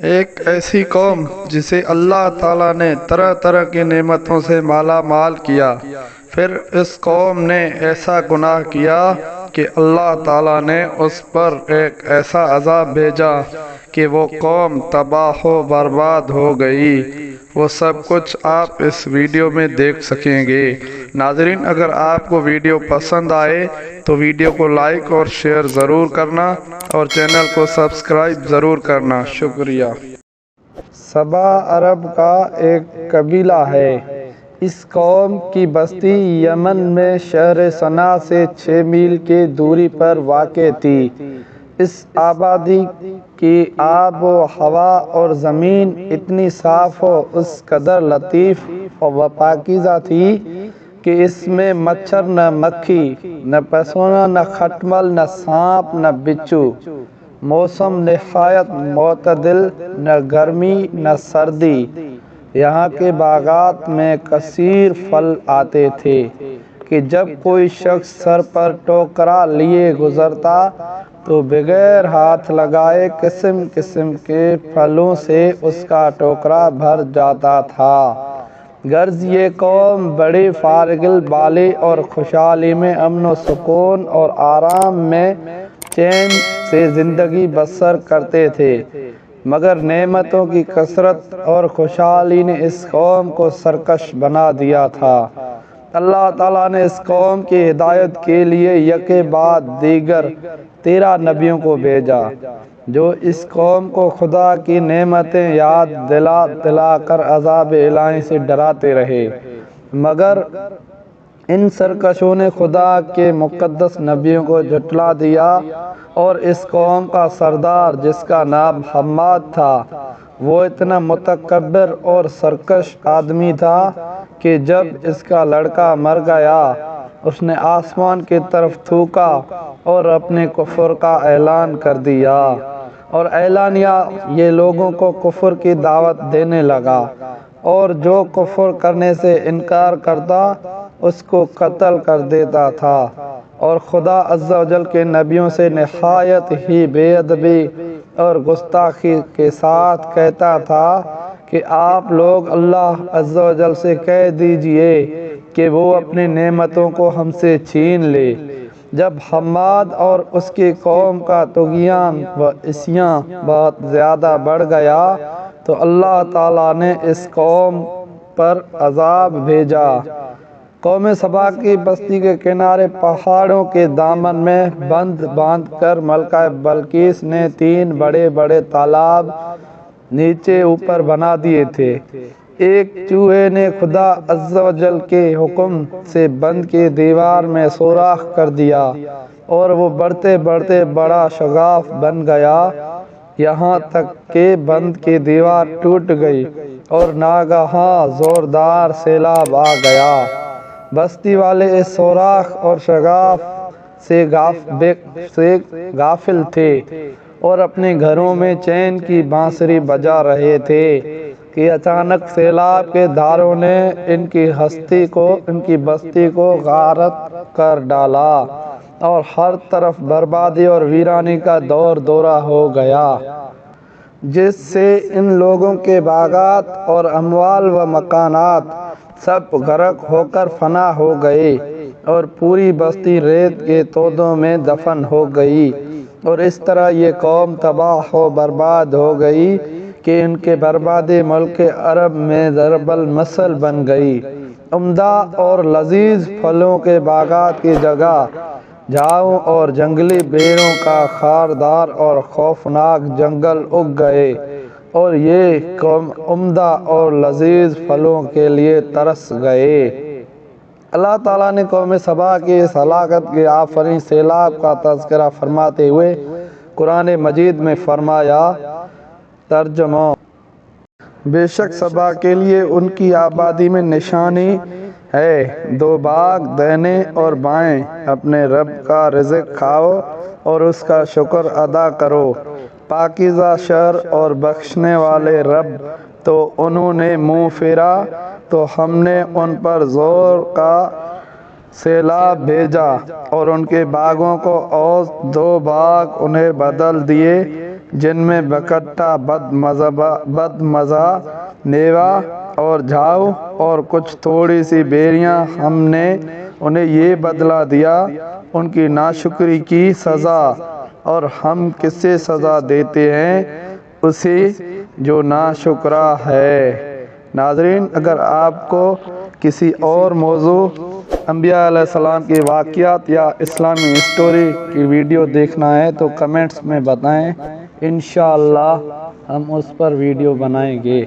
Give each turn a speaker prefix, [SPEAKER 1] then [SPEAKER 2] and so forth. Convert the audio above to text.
[SPEAKER 1] ایک ایسی قوم جسے اللہ تعالیٰ نے طرح طرح کی نعمتوں سے مالا مال کیا، پھر اس قوم نے ایسا گناہ کیا کہ اللہ تعالیٰ نے اس پر ایک ایسا عذاب بھیجا کہ وہ قوم تباہ و برباد ہو گئی۔ وہ سب کچھ آپ اس ویڈیو میں دیکھ سکیں گے۔ ناظرین، اگر آپ کو ویڈیو پسند آئے تو ویڈیو کو لائک اور شیئر ضرور کرنا اور چینل کو سبسکرائب ضرور کرنا۔ شکریہ۔
[SPEAKER 2] سبا عرب کا ایک قبیلہ ہے۔ اس قوم کی بستی یمن میں شہر صنعا سے 6 میل کی دوری پر واقع تھی۔ اس آبادی کی آب و ہوا اور زمین اتنی صاف و اس قدر لطیف و پاکیزہ تھی کہ اس میں مچھر نہ مکھی، نہ پسونا، نہ کھٹمل، نہ سانپ، نہ بچھو۔ موسم نہایت معتدل، نہ گرمی نہ سردی۔ یہاں کے باغات میں کثیر پھل آتے تھے کہ جب کوئی شخص سر پر ٹوکرا لیے گزرتا تو بغیر ہاتھ لگائے قسم قسم کے پھلوں سے اس کا ٹوکرا بھر جاتا تھا۔ غرض یہ قوم بڑی فارغ البالی اور خوشحالی میں امن و سکون اور آرام میں چین سے زندگی بسر کرتے تھے، مگر نعمتوں کی کثرت اور خوشحالی نے اس قوم کو سرکش بنا دیا تھا۔ اللہ تعالیٰ نے اس قوم کی ہدایت کے لیے یکے بعد دیگر 13 نبیوں کو بھیجا، جو اس قوم کو خدا کی نعمتیں یاد دلا دلا کر عذاب الہی سے ڈراتے رہے، مگر ان سرکشوں نے خدا کے مقدس نبیوں کو جھٹلا دیا، اور اس قوم کا سردار جس کا نام حماد تھا، وہ اتنا متکبر اور سرکش آدمی تھا کہ جب اس کا لڑکا مر گیا اس نے آسمان کی طرف تھوکا اور اپنے کفر کا اعلان کر دیا، اور اعلانیہ یہ لوگوں کو کفر کی دعوت دینے لگا، اور جو کفر کرنے سے انکار کرتا اس کو قتل کر دیتا تھا، اور خدا عز و جل کے نبیوں سے نہایت ہی بے ادبی اور گستاخی کے ساتھ کہتا تھا کہ آپ لوگ اللہ عز و جل سے کہہ دیجئے کہ وہ اپنی نعمتوں کو ہم سے چھین لے۔ جب حماد اور اس کی قوم کا طغیان و عصیان بہت زیادہ بڑھ گیا تو اللہ تعالیٰ نے اس قوم پر عذاب بھیجا۔ قوم سبا کی بستی کے کنارے پہاڑوں کے دامن میں بند باندھ کر ملکہ بلقیس نے 3 بڑے بڑے تالاب نیچے اوپر بنا دیے تھے۔ ایک چوہے نے خدا عز و جل کے حکم سے بند کی دیوار میں سوراخ کر دیا اور وہ بڑھتے بڑھتے بڑا شگاف بن گیا، یہاں تک کہ بند کی دیوار ٹوٹ گئی اور ناگہاں زوردار سیلاب آ گیا۔ بستی والے اس سوراخ اور شگاف سے غافل تھے اور اپنے گھروں میں چین کی بانسری بجا رہے تھے کہ اچانک سیلاب کے دھاروں نے ان کی بستی کو غارت کر ڈالا اور ہر طرف بربادی اور ویرانی کا دور دورہ ہو گیا، جس سے ان لوگوں کے باغات اور اموال و مکانات سب غرق ہو کر فنا ہو گئے، اور پوری بستی ریت کے تودوں میں دفن ہو گئی، اور اس طرح یہ قوم تباہ و برباد ہو گئی کہ ان کے بربادی ملک عرب میں ضرب المثل بن گئی۔ عمدہ اور لذیذ پھلوں کے باغات کی جگہ جھاؤں اور جنگلی بیروں کا خاردار اور خوفناک جنگل اگ گئے، اور یہ قوم عمدہ اور لذیذ پھلوں کے لیے ترس گئے۔ اللہ تعالیٰ نے قوم سبا کی اس ہلاکت کے آفریں سیلاب کا تذکرہ فرماتے ہوئے قرآن مجید میں فرمایا، ترجمہ: بے شک سبا کے لیے ان کی آبادی میں نشانی ہے، 2 باغ دائیں اور بائیں، اپنے رب کا رزق کھاؤ اور اس کا شکر ادا کرو، پاکیزہ شہر اور بخشنے والے رب۔ تو انہوں نے منہ پھیرا تو ہم نے ان پر زور کا سیلاب بھیجا اور ان کے باغوں کو عوض 2 باغ انہیں بدل دیے جن میں بکٹا، بد مزہ نیوا اور جھاؤ اور کچھ تھوڑی سی بیریاں، ہم نے انہیں یہ بدلہ دیا ان کی ناشکری کی سزا، اور ہم کسے سزا دیتے ہیں؟ اسی جو ناشکرا ہے۔ ناظرین، اگر آپ کو کسی اور موضوع، انبیاء علیہ السلام کے واقعات یا اسلامی ہسٹوری کی ویڈیو دیکھنا ہے تو کمنٹس میں بتائیں، انشاءاللہ ہم اس پر ویڈیو بنائیں گے۔